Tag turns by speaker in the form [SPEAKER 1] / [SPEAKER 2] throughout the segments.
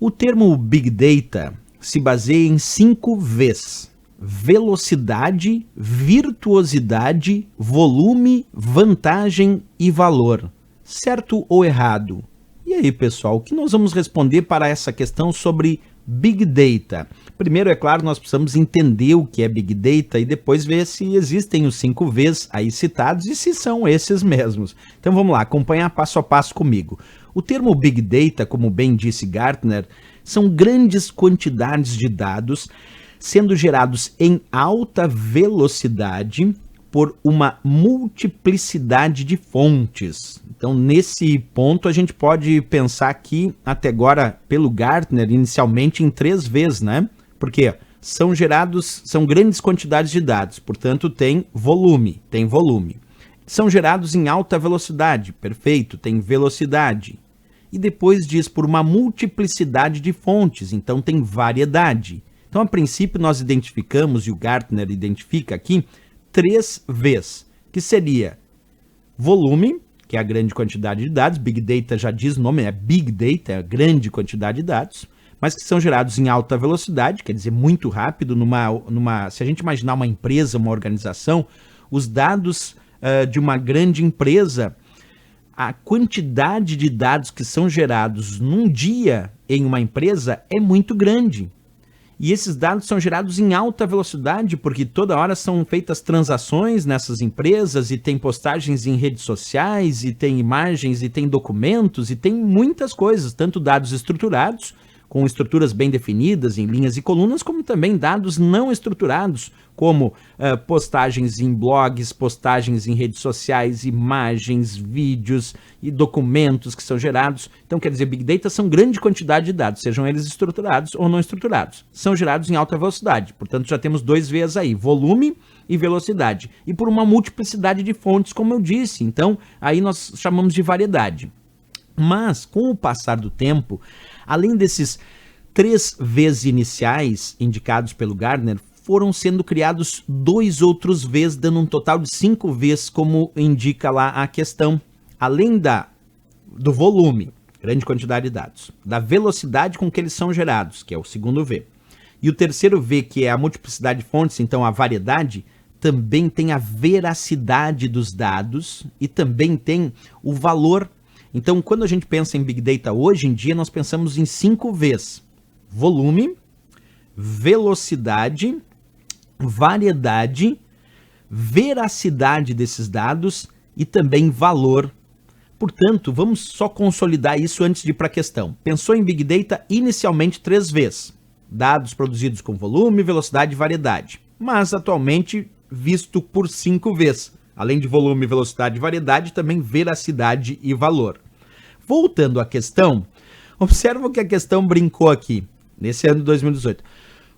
[SPEAKER 1] O termo Big Data se baseia em 5 Vs: velocidade, virtuosidade, volume, vantagem e valor. Certo ou errado? E aí, pessoal, o que nós vamos responder para essa questão sobre Big Data? Primeiro, é claro, nós precisamos entender o que é Big Data e depois ver se existem os 5 Vs aí citados e se são esses mesmos. Então vamos lá, acompanhar passo a passo comigo. O termo Big Data, como bem disse Gartner, são grandes quantidades de dados sendo gerados em alta velocidade por uma multiplicidade de fontes. Então, nesse ponto, a gente pode pensar aqui, até agora, pelo Gartner, inicialmente em 3 Vs, né? Porque são grandes quantidades de dados, portanto, tem volume. São gerados em alta velocidade, perfeito, tem velocidade. E depois diz por uma multiplicidade de fontes, então tem variedade. Então, a princípio, nós identificamos, e o Gartner identifica aqui, 3 Vs, que seria volume, que é a grande quantidade de dados. Big Data já diz o nome, é Big Data, é a grande quantidade de dados, mas que são gerados em alta velocidade, quer dizer, muito rápido. Se a gente imaginar uma empresa, uma organização, os dados de uma grande empresa, a quantidade de dados que são gerados num dia em uma empresa é muito grande. E esses dados são gerados em alta velocidade, porque toda hora são feitas transações nessas empresas, e tem postagens em redes sociais, e tem imagens, e tem documentos, e tem muitas coisas, tanto dados estruturados, com estruturas bem definidas em linhas e colunas, como também dados não estruturados, como postagens em blogs, postagens em redes sociais, imagens, vídeos e documentos que são gerados. Então, quer dizer, Big Data são grande quantidade de dados, sejam eles estruturados ou não estruturados. São gerados em alta velocidade, portanto já temos 2 Vs aí, volume e velocidade. E por uma multiplicidade de fontes, como eu disse, então aí nós chamamos de variedade. Mas, com o passar do tempo, além desses 3 Vs iniciais indicados pelo Gartner, foram sendo criados 2 outros Vs, dando um total de 5 Vs, como indica lá a questão. Além do volume, grande quantidade de dados, da velocidade com que eles são gerados, que é o segundo V. E o terceiro V, que é a multiplicidade de fontes, então a variedade, também tem a veracidade dos dados e também tem o valor. Então, quando a gente pensa em Big Data hoje em dia, nós pensamos em 5 Vs: volume, velocidade, variedade, veracidade desses dados e também valor. Portanto, vamos só consolidar isso antes de ir para a questão. Pensou em Big Data inicialmente 3 Vs: dados produzidos com volume, velocidade e variedade. Mas atualmente visto por 5 Vs. Além de volume, velocidade e variedade, também veracidade e valor. Voltando à questão, observa que a questão brincou aqui, nesse ano de 2018.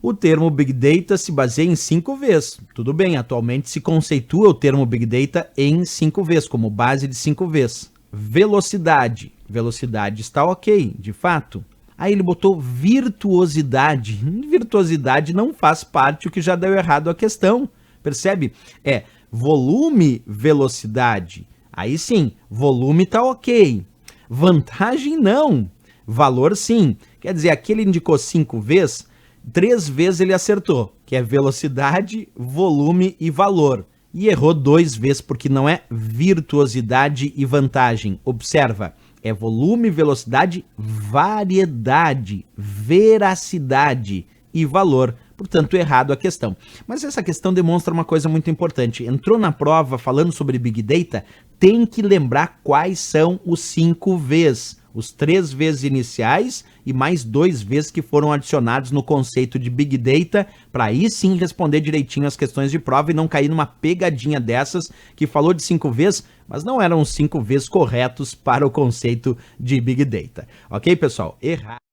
[SPEAKER 1] O termo Big Data se baseia em 5 Vs. Tudo bem, atualmente se conceitua o termo Big Data em 5 Vs, como base de 5 Vs. Velocidade. Velocidade está ok, de fato. Aí ele botou virtuosidade. Virtuosidade não faz parte, o que já deu errado a questão. Percebe? É volume, velocidade. Aí sim, volume está ok. Vantagem não. Valor sim. Quer dizer, aqui ele indicou 5 Vs, 3 vezes ele acertou, que é velocidade, volume e valor. E errou 2 vezes, porque não é virtuosidade e vantagem. Observa, é volume, velocidade, variedade, veracidade e valor. Portanto, errado a questão. Mas essa questão demonstra uma coisa muito importante. Entrou na prova falando sobre Big Data, tem que lembrar quais são os 5 Vs. Os 3 Vs iniciais e mais 2 Vs que foram adicionados no conceito de Big Data, para aí sim responder direitinho as questões de prova e não cair numa pegadinha dessas que falou de 5 Vs, mas não eram os 5 Vs corretos para o conceito de Big Data. Ok, pessoal? Errado.